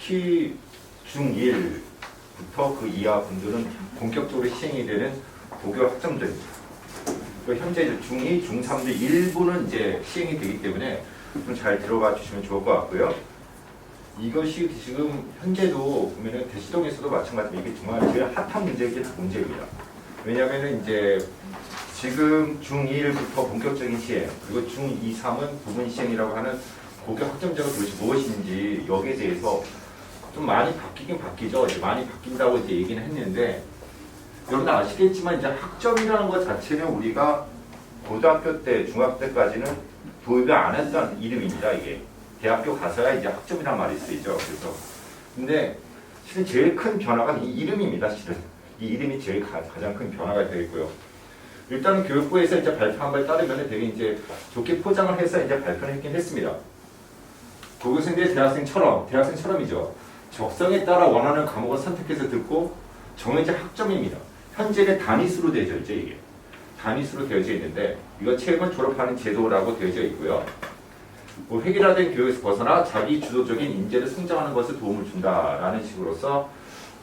특히 중1부터 그 이하 분들은 본격적으로 시행이 되는 고교 학점제입니다. 현재 중2, 중3들 일부는 이제 시행이 되기 때문에 좀 잘 들어봐 주시면 좋을 것 같고요. 이것이 지금 현재도 보면은 대시동에서도 마찬가지로 이게 정말 제일 핫한 문제이긴 문제입니다. 왜냐하면은 이제 지금 중1부터 본격적인 시행, 그리고 중2, 3은 부분 시행이라고 하는 고교 학점제가 도대체 무엇인지 여기에 대해서 좀 많이 바뀌긴 바뀌죠. 이제 많이 바뀐다고 이제 얘기는 했는데, 여러분 아시겠지만 이제 학점이라는 것 자체는 우리가 고등학교 때, 중학교 때까지는 도입을 안 했던 이름입니다. 이게 대학교 가서야 이제 학점이란 말이 쓰이죠. 그래서 근데 실은 제일 큰 변화가 이 이름입니다. 실은 이 이름이 제일 가장 큰 변화가 되겠고요. 일단은 교육부에서 이제 발표한 바에 따르면 되게 이제 좋게 포장을 해서 이제 발표를 했긴 했습니다. 고교생들이 대학생처럼이죠. 적성에 따라 원하는 과목을 선택해서 듣고 정해진 학점입니다. 현재는 단위수로 되어져 있죠. 이게 단위수로 되어져 있는데 이거 체육은 졸업하는 제도라고 되어져 있고요. 뭐 획일화된 교육에서 벗어나 자기 주도적인 인재를 성장하는 것에 도움을 준다라는 식으로서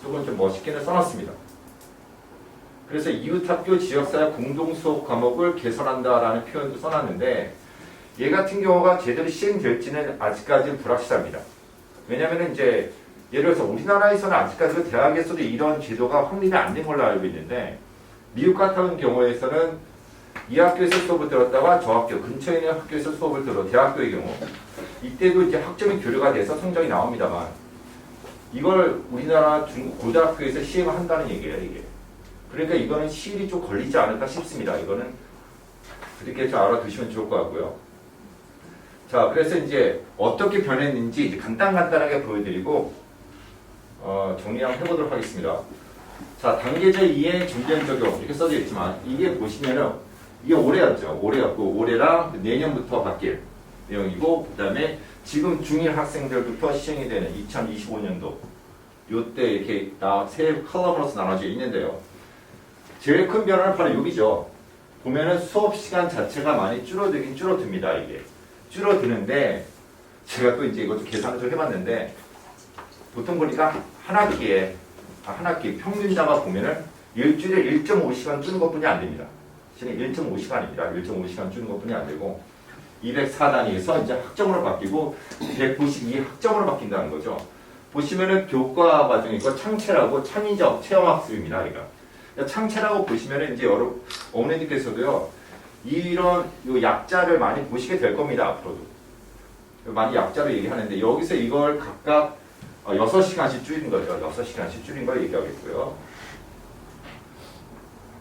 조금 좀 멋있게는 써놨습니다. 그래서 이웃학교 지역사회 공동수업 과목을 개선한다라는 표현도 써놨는데, 얘 같은 경우가 제대로 시행될지는 아직까지는 불확실합니다. 왜냐하면 이제 예를 들어서 우리나라에서는 아직까지 대학에서도 이런 제도가 확립이 안 된 걸로 알고 있는데, 미국 같은 경우에서는 이 학교에서 수업을 들었다가 저 학교 근처에 있는 학교에서 수업을 들어 대학교의 경우 이때도 이제 학점이 교류가 돼서 성적이 나옵니다만, 이걸 우리나라 고등학교에서 시행을 한다는 얘기예요. 이게 그러니까 이거는 시일이 좀 걸리지 않을까 싶습니다. 이거는 그렇게 좀 알아두시면 좋을 것 같고요. 자, 그래서 이제 어떻게 변했는지 이제 간단하게 보여드리고 정리 한번 해보도록 하겠습니다. 자, 단계적 이해 중견 적용 이렇게 써져 있지만, 이게 보시면은 이게 올해였죠. 올해였고 올해랑 내년부터 바뀔 내용이고, 그 다음에 지금 중1 학생들부터 시행이 되는 2025년도 요때 이렇게 세 컬럼으로서 나눠져 있는데요. 제일 큰 변화는 바로 여기죠. 보면은 수업 시간 자체가 많이 줄어들긴 줄어듭니다. 이게 줄어드는데, 제가 또 이제 이것도 계산을 좀 해봤는데, 보통 보니까 한 학기 평균자가 보면은 일주일에 1.5시간 주는 것뿐이 안 됩니다. 실은 1.5시간입니다. 1.5시간 주는 것뿐이 안 되고 204단위에서 이제 학점으로 바뀌고 192 학점으로 바뀐다는 거죠. 보시면은 교과 과정이 있고 창체라고 창의적 체험학습입니다. 그러니까 창체라고 보시면은 이제 여러 어머니들께서도요, 이런 요 약자를 많이 보시게 될 겁니다. 앞으로도 많이 약자로 얘기하는데, 여기서 이걸 각각 6시간씩 줄인 거죠. 6시간씩 줄인 걸 얘기하겠고요.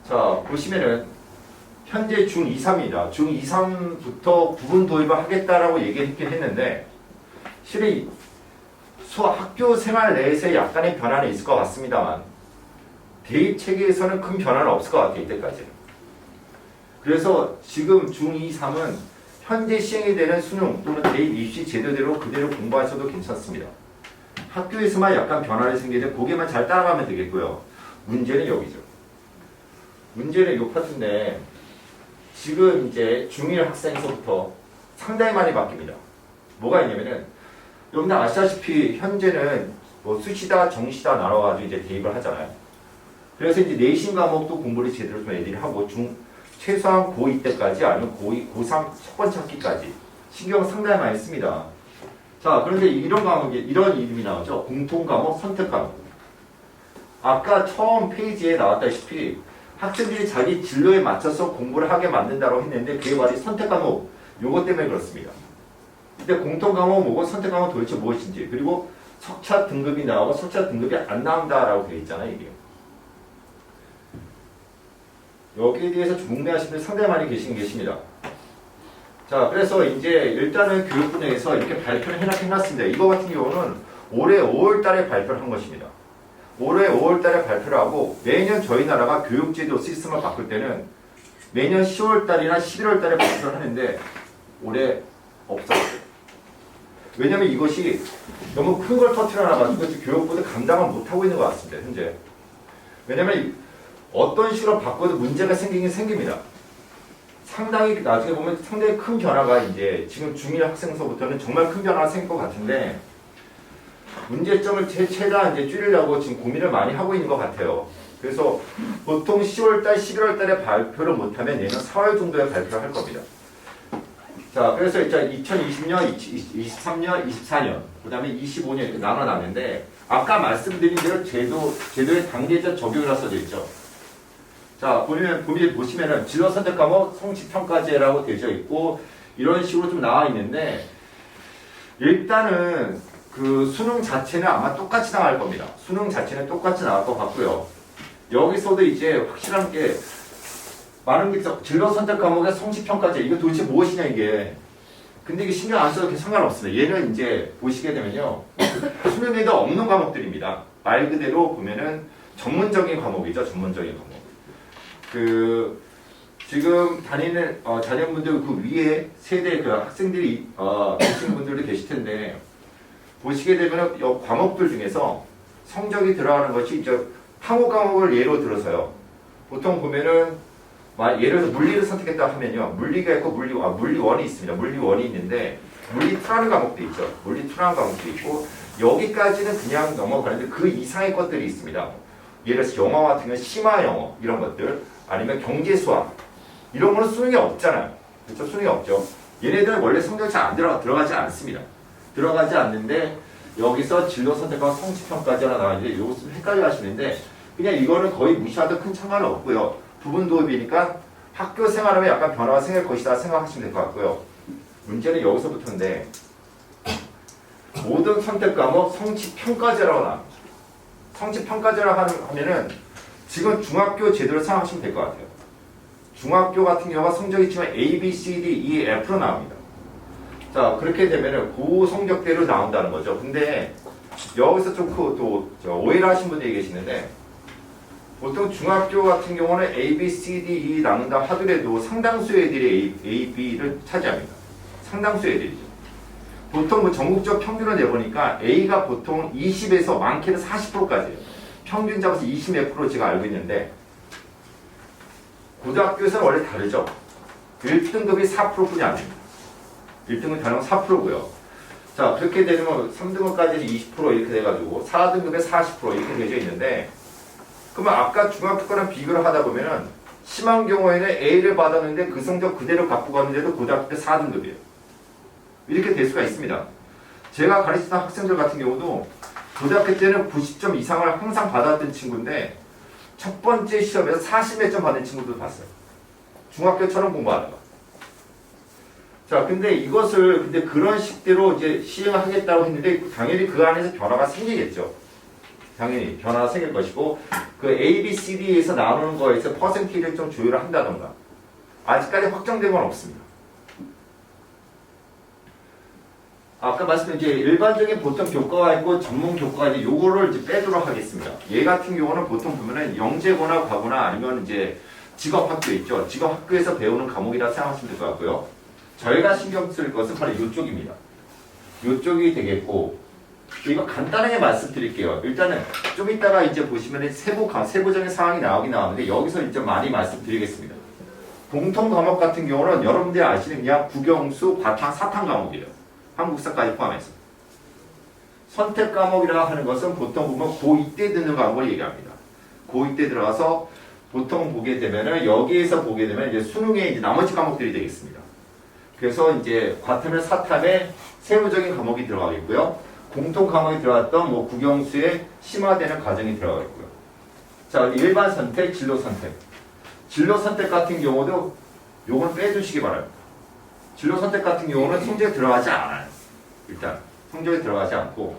자, 보시면은 현재 중2, 3입니다. 중2, 3부터 부분 도입을 하겠다라고 얘기했긴 했는데, 실은 학교 생활 내에서 약간의 변화는 있을 것 같습니다만, 대입 체계에서는 큰 변화는 없을 것 같아요. 이때까지는. 그래서 지금 중2, 3은 현재 시행이 되는 수능 또는 대입 입시 제도대로 그대로 공부하셔도 괜찮습니다. 학교에서만 약간 변화를 생기는데 거기에만 잘 따라가면 되겠고요. 문제는 여기죠. 문제는 이 파트인데, 지금 이제 중1 학생에서부터 상당히 많이 바뀝니다. 뭐가 있냐면은, 여러분들 아시다시피 현재는 뭐 수시다, 정시다 나눠가지고 이제 대입을 하잖아요. 그래서 이제 내신 과목도 공부를 제대로 좀 애들이 하고, 최소한 고2 때까지 아니면 고2, 고3 첫 번째 학기까지 신경 상당히 많이 씁니다. 자, 그런데 이런 과목이, 이런 이름이 나오죠. 공통과목, 선택과목. 아까 처음 페이지에 나왔다시피 학생들이 자기 진로에 맞춰서 공부를 하게 만든다고 했는데, 그게 바로 선택과목, 요것 때문에 그렇습니다. 근데 공통과목 뭐고 선택과목 도대체 무엇인지, 그리고 석차 등급이 나오고 석차 등급이 안 나온다라고 되어 있잖아요. 이게 여기에 대해서 궁금해하시는 분들 상당히 많이 계십니다. 자, 그래서 이제 일단은 교육부 내에서 이렇게 발표를 해놨습니다. 이거 같은 경우는 올해 5월 달에 발표를 한 것입니다. 올해 5월 달에 발표를 하고, 매년 저희 나라가 교육제도 시스템을 바꿀 때는 매년 10월 달이나 11월 달에 발표를 하는데, 올해 없었어요. 왜냐면 이것이 너무 큰 걸 터트려놔가지고 교육부도 감당을 못하고 있는 것 같습니다. 현재. 왜냐면 어떤 식으로 바꿔도 문제가 생기긴 생깁니다. 상당히 나중에 보면 상당히 큰 변화가 이제 지금 중1 학생서부터는 정말 큰 변화가 생길 것 같은데, 문제점을 최대한 이제 줄이려고 지금 고민을 많이 하고 있는 것 같아요. 그래서 보통 10월달, 11월달에 발표를 못하면 내년 4월 정도에 발표를 할 겁니다. 자, 그래서 일단 2020년, 23년, 24년, 그 다음에 25년 이렇게 나눠놨는데 아까 말씀드린 대로 제도의 단계적 적용이라 써져 있죠. 자, 보시면은 진로 선택 과목 성취평가제라고 되어 있고 이런 식으로 좀 나와 있는데 일단은 그 수능 자체는 아마 똑같이 나갈 겁니다. 수능 자체는 똑같이 나갈 것 같고요. 여기서도 이제 확실한 게 많은 게 진로 선택 과목의 성취평가제 이거 도대체 무엇이냐 이게. 근데 이게 신경 안 써도 상관없습니다. 얘는 이제 보시게 되면요. 수능에도 없는 과목들입니다. 말 그대로 보면은 전문적인 과목이죠. 전문적인 과목. 지금 다니는 자녀분들 그 위에 세대 그 학생들이 계신 분들도 계실 텐데 보시게 되면 과목들 중에서 성적이 들어가는 것이 이제 항우 과목을 예로 들어서요. 보통 보면은 예를 들어서 물리를 선택했다 하면요. 물리가 있고 물리1이 있습니다. 물리1이 있는데 물리2라는 과목도 있죠. 물리2라는 과목도 있고 여기까지는 그냥 넘어가는데 그 이상의 것들이 있습니다. 예를 들어서 영어 같은 경우는 심화 영어 이런 것들 아니면 경제 수학 이런 거는 수능에 없잖아요. 그렇죠? 수능에 없죠. 얘네들은 원래 성적이 잘 안 들어가지 않습니다. 들어가지 않는데 여기서 진로 선택과 성취평가제가 나와있는데 이거 좀 헷갈려 하시는데 그냥 이거는 거의 무시하도 큰 상관은 없고요. 부분 도입이니까 학교 생활하면 약간 변화가 생길 것이다 생각하시면 될 것 같고요. 문제는 여기서부터인데 모든 선택 과목 성취평가제라고 나옵니다. 성취평가제라고 하면은 지금 중학교 제도를 생각하시면 될 것 같아요. 중학교 같은 경우가 성적이 치면 A, B, C, D, E, F로 나옵니다. 자, 그렇게 되면은 그 성적대로 나온다는 거죠. 근데 여기서 좀 또 오해를 하신 분들이 계시는데 보통 중학교 같은 경우는 A, B, C, D, E 나눈다 하더라도 상당수 애들이 A, B를 차지합니다. 상당수 애들이죠. 보통 뭐 전국적 평균을 내보니까 A가 보통 20에서 많게는 40%까지예요. 평균 잡아서 20 몇 프로 제가 알고 있는데 고등학교에서는 원래 다르죠. 1등급이 4%뿐이 아닙니다. 1등급이 단연 4%고요. 자, 그렇게 되면 3등급까지 20% 이렇게 돼가지고 4등급에 40% 이렇게 되어 있는데 그러면 아까 중학교 거랑 비교를 하다 보면은 심한 경우에는 A를 받았는데 그 성적 그대로 갖고 갔는데도 고등학교 때 4등급이에요. 이렇게 될 수가 있습니다. 제가 가르치던 학생들 같은 경우도 고등학교 때는 90점 이상을 항상 받았던 친구인데 첫 번째 시험에서 40몇 점 받은 친구도 봤어요. 중학교처럼 공부하다가. 자, 근데 근데 그런 식대로 이제 시행을 하겠다고 했는데 당연히 그 안에서 변화가 생기겠죠. 당연히 변화가 생길 것이고 그 A, B, C, D에서 나누는 거에서 퍼센티지를 좀 조율을 한다던가 아직까지 확정된 건 없습니다. 아까 말씀드린 이제 일반적인 보통 교과가 있고 전문 교과가 이제 요거를 이제 빼도록 하겠습니다. 얘 같은 경우는 보통 보면은 영재고나 과거나 아니면 이제 직업학교 있죠. 직업학교에서 배우는 과목이라 생각하시면 될 것 같고요. 저희가 신경 쓸 것은 바로 이쪽입니다. 이쪽이 되겠고 이거 간단하게 말씀드릴게요. 일단은 좀 이따가 이제 보시면은 세부적인 상황이 나오긴 나오는데 여기서 이제 많이 말씀드리겠습니다. 공통 과목 같은 경우는 여러분들이 아시는 그냥 국영수, 과탕, 사탕 과목이에요. 한국사까지 포함해서. 선택 과목이라고 하는 것은 보통 보면 고2 때 듣는 과목을 얘기합니다. 고2 때 들어가서 보통 보게 되면은 여기에서 보게 되면 이제 수능에 이제 나머지 과목들이 되겠습니다. 그래서 이제 과탐에 사탐에 세부적인 과목이 들어가겠고요. 공통 과목이 들어갔던 뭐 국영수에 심화되는 과정이 들어가겠고요. 자, 일반 선택, 진로 선택. 진로 선택 같은 경우도 요건 빼주시기 바랍니다. 진로 선택 같은 경우는 성적에 들어가지 않아요. 일단 성적에 들어가지 않고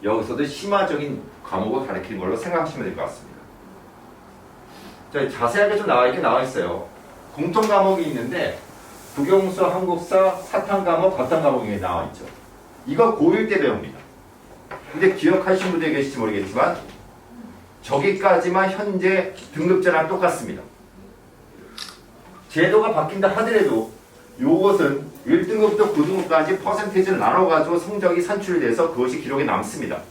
여기서도 심화적인 과목을 가르치는 걸로 생각하시면 될 것 같습니다. 자, 자세하게 좀 이렇게 나와 있어요. 공통 과목이 있는데 국영수, 한국사, 사탐 과목, 과탐 과목이 나와 있죠. 이거 고1 때 배웁니다. 근데 기억하시는 분들이 계실지 모르겠지만 저기까지만 현재 등급제랑 똑같습니다. 제도가 바뀐다 하더라도 요것은 1등급부터 9등급까지 퍼센테이지를 나눠가지고 성적이 산출돼서 그것이 기록에 남습니다.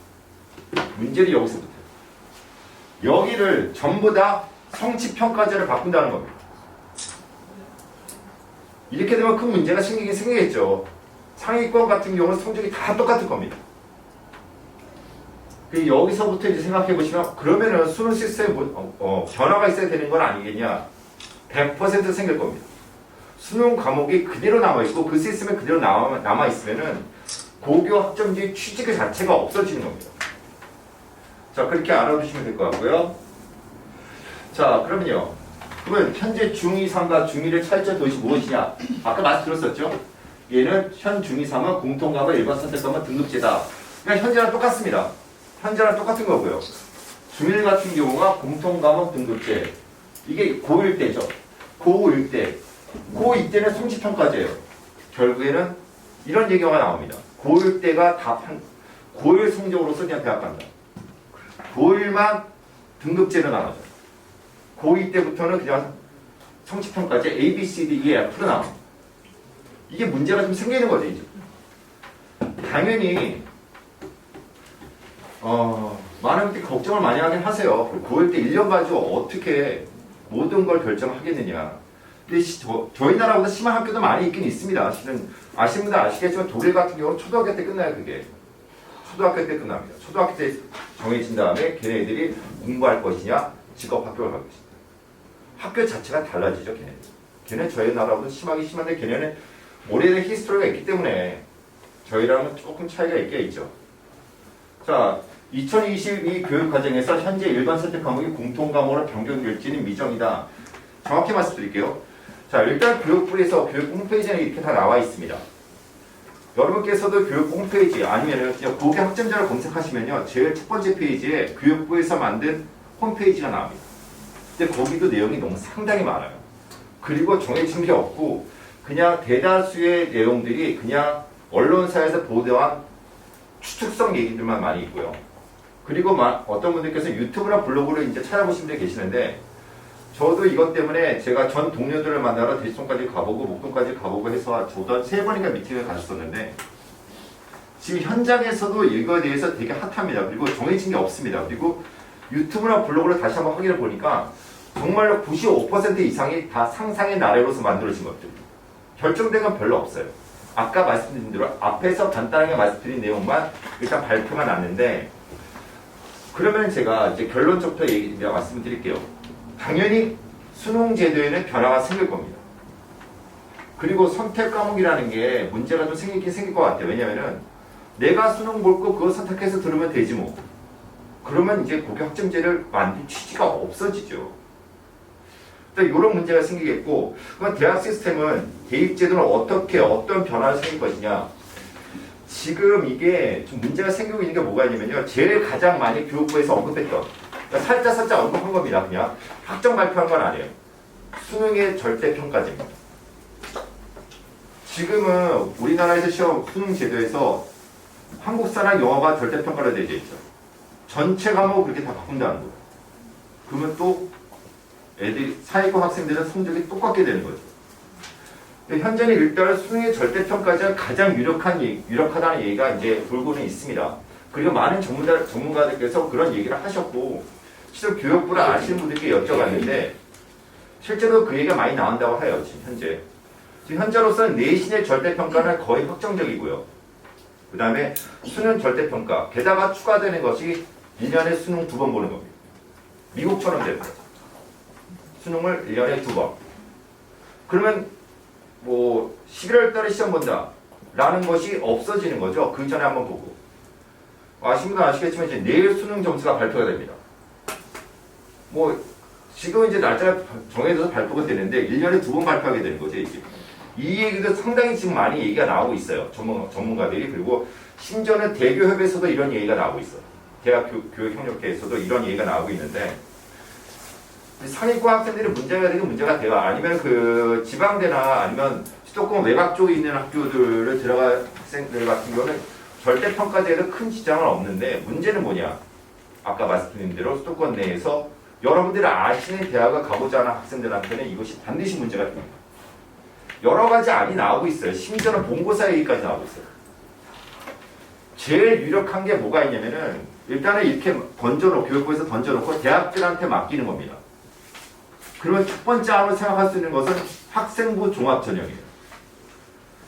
문제는 여기서부터. 여기를 전부 다 성취평가제를 바꾼다는 겁니다. 이렇게 되면 큰 문제가 생기겠죠. 상위권 같은 경우는 성적이 다 똑같을 겁니다. 여기서부터 이제 생각해 보시면 그러면은 수능 시스템에 변화가 있어야 되는 건 아니겠냐? 100% 생길 겁니다. 수능 과목이 그대로 남아있고 그 시스템에 그대로 남아있으면은 고교 학점제 취지 그 자체가 없어지는 겁니다. 자, 그렇게 알아두시면 될 것 같고요. 자, 그러면요. 그러면 현재 중2, 3과 중1의 차이점 도시 무엇이냐? 아까 말씀드렸었죠? 얘는 현 중2, 3은 공통과목 일반 선택과목 등급제다. 그러니까 현재랑 똑같습니다. 현재랑 똑같은 거고요. 중1 같은 경우가 공통과목 등급제. 이게 고1 때죠. 고1 때. 고2 때는 성취평가제예요. 결국에는 이런 얘기가 나옵니다. 고1 때가 고1 성적으로서 그냥 대학 간다. 고1만 등급제로 나눠져. 고2 때부터는 그냥 성취평가제 A, B, C, D, E, F로 나옵니다. 이게 문제가 좀 생기는 거죠, 이제. 당연히 많은 분들이 걱정을 많이 하긴 하세요. 고1 때 1년 가지고 어떻게 모든 걸 결정하겠느냐. 근데 저희 나라보다 심한 학교도 많이 있긴 있습니다. 실은 아시는 분들 아시겠지만 독일 같은 경우는 초등학교 때 끝나요, 그게. 초등학교 때 끝납니다. 초등학교 때 정해진 다음에 걔네들이 공부할 것이냐, 직업 학교를 갈 것이냐. 학교 자체가 달라지죠, 걔네들. 걔네 저희 나라보다 심한데 걔네는 오래된 히스토리가 있기 때문에 저희랑은 조금 차이가 있죠. 자, 2022 교육과정에서 현재 일반 선택 과목이 공통 과목으로 변경될지는 미정이다. 정확히 말씀드릴게요. 자, 일단 교육부에서 교육부 홈페이지에 이렇게 다 나와 있습니다. 여러분께서도 교육부 홈페이지 아니면 고교 학점자를 검색하시면요, 제일 첫 번째 페이지에 교육부에서 만든 홈페이지가 나옵니다. 근데 거기도 내용이 너무 상당히 많아요. 그리고 정해진 게 없고 그냥 대다수의 내용들이 그냥 언론사에서 보도한 추측성 얘기들만 많이 있고요. 그리고 어떤 분들께서 유튜브나 블로그를 이제 찾아보신 분들이 계시는데, 저도 이것 때문에 제가 전 동료들을 만나러 대치동까지 가보고 목동까지 가보고 해서 저도 3번인가 미팅을 가셨었는데, 지금 현장에서도 이거에 대해서 되게 핫합니다. 그리고 정해진 게 없습니다. 그리고 유튜브나 블로그를 다시 한번 확인해 보니까 정말로 95% 이상이 다 상상의 나래로서 만들어진 것들입니다. 결정된 건 별로 없어요. 아까 말씀드린 대로 앞에서 간단하게 말씀드린 내용만 일단 발표가 났는데, 그러면 제가 이제 결론적부터 말씀드릴게요. 당연히 수능 제도에는 변화가 생길 겁니다. 그리고 선택 과목이라는 게 문제가 좀 생기긴 생길 것 같아요. 왜냐면은 내가 수능 볼 거 그거 선택해서 들으면 되지 뭐. 그러면 이제 고교 학점제를 만든 취지가 없어지죠. 그러니까 이런 문제가 생기겠고, 그럼 대학 시스템은 대입제도는 어떤 변화가 생길 것이냐. 지금 이게 좀 문제가 생기고 있는 게 뭐가 있냐면요, 제일 가장 많이 교육부에서 언급했던, 그러니까 살짝 언급한 겁니다. 그냥 학점 발표한 건 아니에요. 수능의 절대평가제입니다. 지금은 우리나라에서 시험 수능 제도에서 한국사랑 영어가 절대평가로 되어 있죠. 전체 과목을 그렇게 다 바꾼다는 거예요. 그러면 또 애들이 사회과 학생들은 성적이 똑같게 되는 거죠. 현재는 일단 수능의 절대평가제가 가장 유력하다는 얘기가 이제 돌고는 있습니다. 그리고 많은 전문가들께서 그런 얘기를 하셨고, 실제로 교육부를 아시는 분들께 여쭤봤는데 실제로 그 얘기가 많이 나온다고 해요. 지금 현재. 지금 현재로서는 내신의 절대평가는 거의 확정적이고요. 그 다음에 수능 절대평가, 게다가 추가되는 것이 1년에 수능 2번 보는 겁니다. 미국처럼 되는 거죠. 수능을 1년에 2번. 그러면 뭐 11월 달에 시험 본다 라는 것이 없어지는 거죠. 그 전에 한번 보고. 아시는 분은 아시겠지만 이제 내일 수능 점수가 발표가 됩니다. 뭐 지금 이제 날짜가 정해져서 발표가 되는데 1년에 2번 발표하게 되는 거죠. 이게. 이 얘기도 상당히 지금 많이 얘기가 나오고 있어요. 전문가들이. 그리고 심지어는 대교협에서도 이런 얘기가 나오고 있어요. 대학 교육협력회에서도 이런 얘기가 나오고 있는데, 상위과 학생들이 문제가 되긴 문제가 돼요. 아니면 그 지방대나 아니면 수도권 외곽 쪽에 있는 학교들을 들어갈 학생들 같은 경우는 절대평가제에도 큰 지장은 없는데, 문제는 뭐냐? 아까 말씀드린 대로 수도권 내에서 여러분들이 아시는 대학을 가고자 하는 학생들한테는 이것이 반드시 문제가 됩니다. 여러 가지 안이 나오고 있어요. 심지어는 본고사 얘기까지 나오고 있어요. 제일 유력한 게 뭐가 있냐면은, 일단은 이렇게 교육부에서 던져놓고 대학들한테 맡기는 겁니다. 그러면 첫 번째 안으로 생각할 수 있는 것은 학생부 종합전형이에요.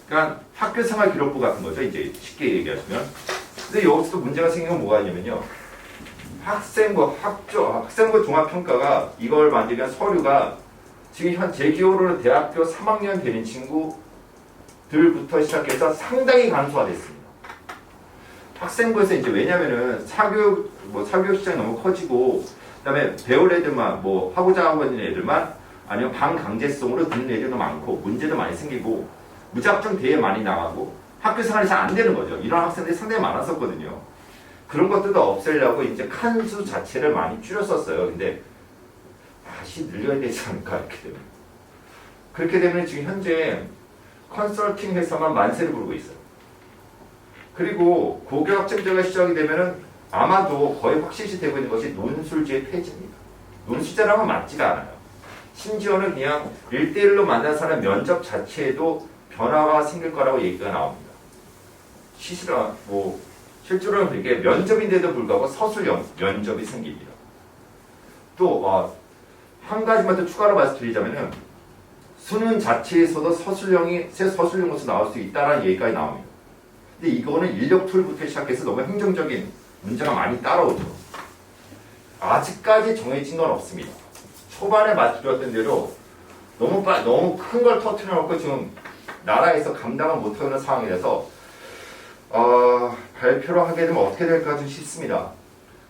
그러니까 학교생활기록부 같은 거죠. 이제 쉽게 얘기하시면. 근데 여기서도 문제가 생기는 건 뭐가 있냐면요, 학생부 종합평가가 이걸 만들면 서류가 지금 현 제 기호로는 대학교 3학년 되는 친구들부터 시작해서 상당히 간소화됐습니다. 학생부에서 이제 왜냐면은 사교육 시장이 너무 커지고 그다음에 배울 애들만 하고자 하고 있는 애들만 아니면 반강제성으로 듣는 애들도 많고 문제도 많이 생기고 무작정 대회 많이 나가고 학교 생활이 잘 안 되는 거죠. 이런 학생들이 상당히 많았었거든요. 그런 것들도 없애려고 이제 칸수 자체를 많이 줄였었어요. 근데 다시 늘려야 되지 않을까 이렇게 되면. 그렇게 되면 지금 현재 컨설팅 회사만 만세를 부르고 있어요. 그리고 고교학점제가 시작이 되면은 아마도 거의 확실시 되고 있는 것이 논술제 폐지입니다. 논술제라면 맞지가 않아요. 심지어는 그냥 1대1로 만난 사람 면접 자체에도 변화가 생길 거라고 얘기가 나옵니다. 실제로는 이게 면접인데도 불구하고 서술형 면접이 생깁니다. 또 한 가지만 더 추가로 말씀드리자면은 수능 자체에서도 새 서술형으로서 나올 수 있다는 얘기가 나옵니다. 근데 이거는 인력 툴부터 시작해서 너무 행정적인 문제가 많이 따라오죠. 아직까지 정해진 건 없습니다. 초반에 말씀드렸던 대로 너무 큰 걸 터뜨려 놓고 지금 나라에서 감당을 못하는 상황이라서 발표를 하게 되면 어떻게 될까 좀 싶습니다.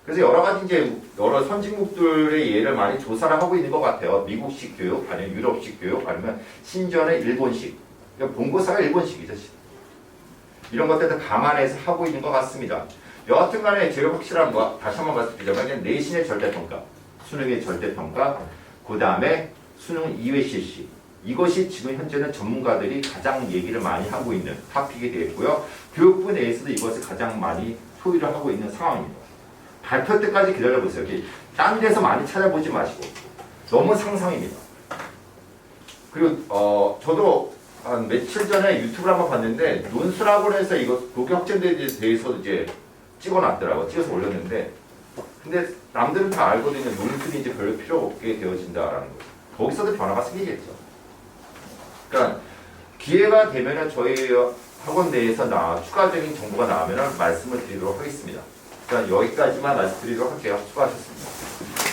그래서 여러 가지 여러 선진국들의 예를 많이 조사를 하고 있는 것 같아요. 미국식 교육, 아니면 유럽식 교육, 아니면 심지어는 일본식. 본고사가 일본식이죠. 이런 것들도 감안해서 하고 있는 것 같습니다. 여하튼 간에 제일 확실한 거 다시 한번 말씀드리자면 내신의 절대평가, 수능의 절대평가, 그 다음에 수능 2회 실시. 이것이 지금 현재는 전문가들이 가장 얘기를 많이 하고 있는 토픽이 되겠고요. 교육부 내에서도 이것을 가장 많이 소위를 하고 있는 상황입니다. 발표 때까지 기다려보세요. 딴 데서 많이 찾아보지 마시고 너무 상상입니다. 그리고 저도 한 며칠 전에 유튜브를 한번 봤는데 논술학원에서 이거 고교학점제에 대해서 이제 찍어놨더라고요. 찍어서 올렸는데 근데 남들은 다 알거든요. 논술이 이제 별로 필요 없게 되어진다라는 거죠. 거기서도 변화가 생기겠죠. 그러니까 기회가 되면은 저희 학원 내에서 추가적인 정보가 나오면 말씀을 드리도록 하겠습니다. 일단 여기까지만 말씀드리도록 할게요. 수고하셨습니다.